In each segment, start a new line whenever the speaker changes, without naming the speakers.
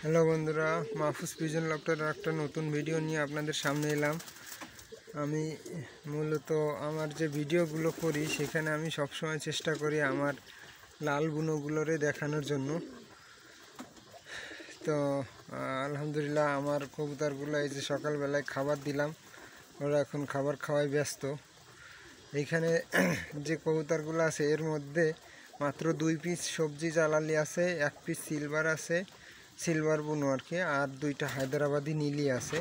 Hello বন্ধুরা, Mahfuz pigeon লফটের একটা নতুন ভিডিও নিয়ে আপনাদের সামনে এলাম। আমি মূলত আমার যে ভিডিওগুলো করি সেখানে আমি সবসময় চেষ্টা করি আমার লাল বুনোগুলোরে দেখানোর জন্য। তো আলহামদুলিল্লাহ আমার কবুতরগুলো এই যে সকালবেলায় খাবার দিলাম, ওরা এখন খাবার খাওয়ায় ব্যস্ত। এইখানে যে কবুতরগুলো আছে এর মধ্যে মাত্র 2 পিস সবজি জালালি আছে, 1 পিস সিলভার আছে, সিলভার বুনো আর কি, আর 2টা হায়দ্রাবাদি নীলি আছে,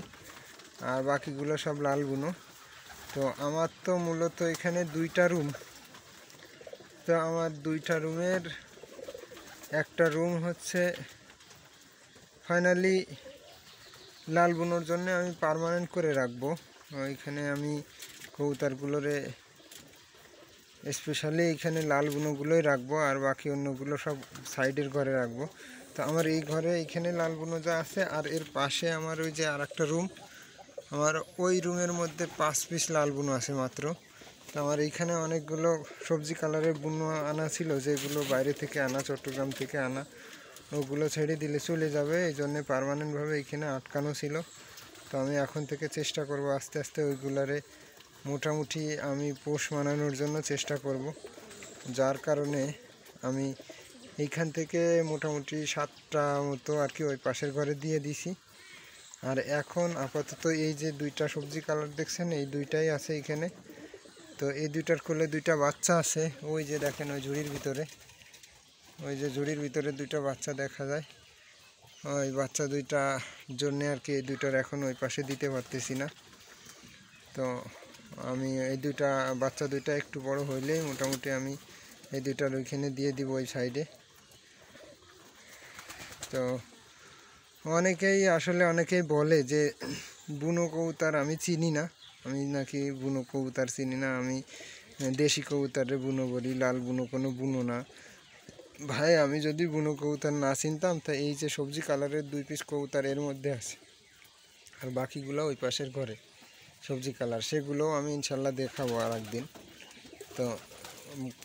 আর বাকিগুলো সব লাল বুনো। তো আমার তো মূলত এখানে 2টা রুম। তো আমার 2টা রুমের একটা রুম হচ্ছে ফাইনালি লাল বুনোর জন্য আমি পার্মানেন্ট করে রাখবো। ওইখানে আমি কবুতরগুলোরে স্পেশালি এখানে লাল বুনোগুলোই রাখবো, আর বাকি অন্যগুলো সব সাইডের ঘরে রাখবো। তো আমার এই ঘরে এইখানে লাল বুনো যা আছে, আর এর পাশে আমার ওই যে আর একটা রুম, আমার ওই রুমের মধ্যে 5 পিস লাল বুনো আছে মাত্র। তো আমার এইখানে অনেকগুলো সবজি কালারের বুনো আনা ছিল, যেগুলো বাইরে থেকে আনা, চট্টগ্রাম থেকে আনা, ওগুলো ছেড়ে দিলে চলে যাবে, এই জন্যে পার্মানেন্টভাবে এইখানে আটকানো ছিল। তো আমি এখন থেকে চেষ্টা করব আস্তে আস্তে ওইগুলারে মোটামুটি আমি পোষ মানানোর জন্য চেষ্টা করব, যার কারণে আমি এইখান থেকে মোটামুটি 7টা মতো আর কি ওই পাশের ঘরে দিয়ে দিছি। আর এখন আপাতত এই যে 2টা সবজি কালার দেখছেন, এই 2টাই আছে এইখানে। তো এই 2টার কোলে 2টা বাচ্চা আছে, ওই যে দেখেন ওই ঝুড়ির ভিতরে, ওই যে ঝুড়ির ভিতরে 2টা বাচ্চা দেখা যায়। ওই বাচ্চা 2টার জন্যে আর কি এই 2টার এখন ওই পাশে দিতে পারতেছি না। তো আমি এই 2টা বাচ্চা 2টা একটু বড় হইলেই মোটামুটি আমি এই 2টার ওইখানে দিয়ে দিব ওই সাইডে। তো অনেকেই বলে যে বুনো কবুতর আমি চিনি না, আমি নাকি বুনো কবুতর চিনি না, আমি দেশি কবুতরে বুনো বলি, লাল বুনো কোনো বুনো না। ভাই আমি যদি বুনো কবুতর না চিনতাম তা এই যে সবজি কালারের 2 পিস কবুতর এর মধ্যে আছে, আর বাকিগুলো ওই পাশের ঘরে সবজি কালার, সেগুলোও আমি ইনশাল্লাহ দেখাবো আর একদিন। তো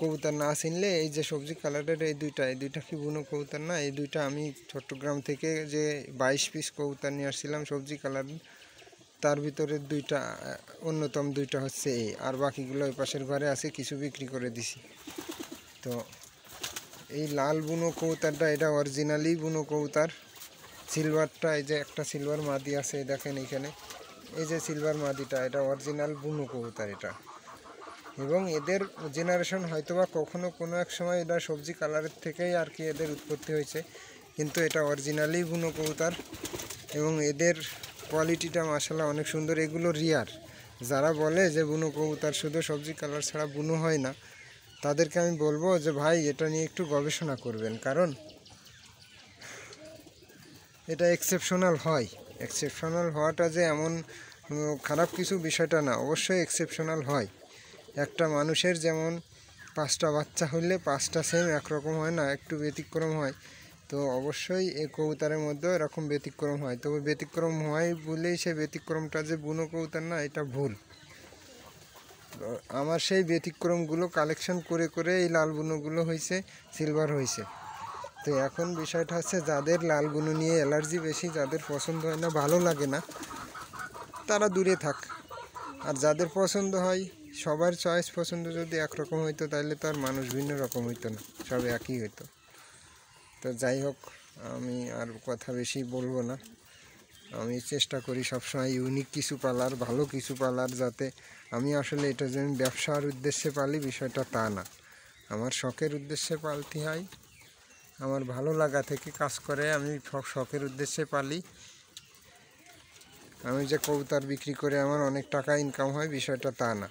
কবুতর না চিনলে এই যে সবজি কালারের এই 2টা কি বুনো কবুতর না? এই 2টা আমি চট্টগ্রাম থেকে যে 22 পিস কবুতর নিয়ে আসছিলাম সবজি কালার, তার ভিতরে 2টা অন্যতম 2টা হচ্ছে এই, আর বাকিগুলো ওই পাশের ঘরে আছে, কিছু বিক্রি করে দিছি। তো এই লাল বুনো কবুতরটা এটা অরিজিনালি বুনো কবুতর। সিলভারটা এই যে একটা সিলভার মাদি আছে দেখেন এইখানে, এই যে সিলভার মাদিটা এটা অরিজিনাল বুনো কবুতর এটা। এবং এদের জেনারেশন হয়তোবা কখনো কোনো এক সময় এটা সবজি কালারের থেকেই আর কি এদের উৎপত্তি হয়েছে, কিন্তু এটা অরিজিনালি বুনো কবুতর। এবং এদের কোয়ালিটিটা মাশাআল্লাহ অনেক সুন্দর। এগুলো রিয়ার। যারা বলে যে বুনো কবুতর শুধু সবজি কালার ছাড়া বুনো হয় না, তাদেরকে আমি বলবো যে ভাই এটা নিয়ে একটু গবেষণা করবেন, কারণ এটা এক্সেপশনাল হয়। এক্সেপশনাল হওয়াটা যে এমন খারাপ কিছু বিষয়টা না, অবশ্যই এক্সেপশনাল হয়। একটা মানুষের যেমন 5টা বাচ্চা হলে 5টা সেম একরকম হয় না, একটু ব্যতিক্রম হয়। তো অবশ্যই এই কবুতরের মধ্যেও এরকম ব্যতিক্রম হয়, তবে ব্যতিক্রম হয় বলেই সে ব্যতিক্রমটা যে বুনো কবুতর না, এটা ভুল। আমার সেই ব্যতিক্রমগুলো কালেকশন করে করে এই লাল বুনোগুলো হয়েছে, সিলভার হয়েছে। তো এখন বিষয়টা হচ্ছে যাদের লাল বুনো নিয়ে অ্যালার্জি বেশি, যাদের পছন্দ হয় না, ভালো লাগে না, তারা দূরে থাক। আর যাদের পছন্দ হয়, সবার চয়েস পছন্দ যদি একরকম হইতো তাহলে তো আর মানুষ ভিন্ন রকম হইতো না, সব একই হইতো। তো যাই হোক, আমি আর কথা বেশি বলবো না। আমি চেষ্টা করি সবসময় ইউনিক কিছু পালার, ভালো কিছু পালার, যাতে আমি আসলে এটা যে আমি ব্যবসার উদ্দেশ্যে পালি বিষয়টা তা না, আমার শখের উদ্দেশ্যে পালতে হয়। আমার ভালো লাগা থেকে কাজ করে আমি শখের উদ্দেশ্যে পালি। আমি যে কবুতর বিক্রি করে আমার অনেক টাকা ইনকাম হয় বিষয়টা তা না,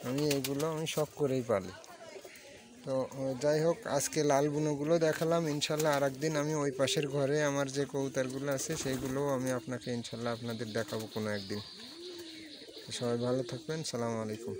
আমি এগুলো আমি শখ করেই পালি। তো যাই হোক, আজকে লাল বুনোগুলো দেখালাম। ইনশাল্লাহ আর একদিন আমি ওই পাশের ঘরে আমার যে কবুতরগুলো আছে সেইগুলোও আমি আপনাকে ইনশাল্লাহ আপনাদের দেখাবো কোনো একদিন। সবাই ভালো থাকবেন, সালামু আলাইকুম।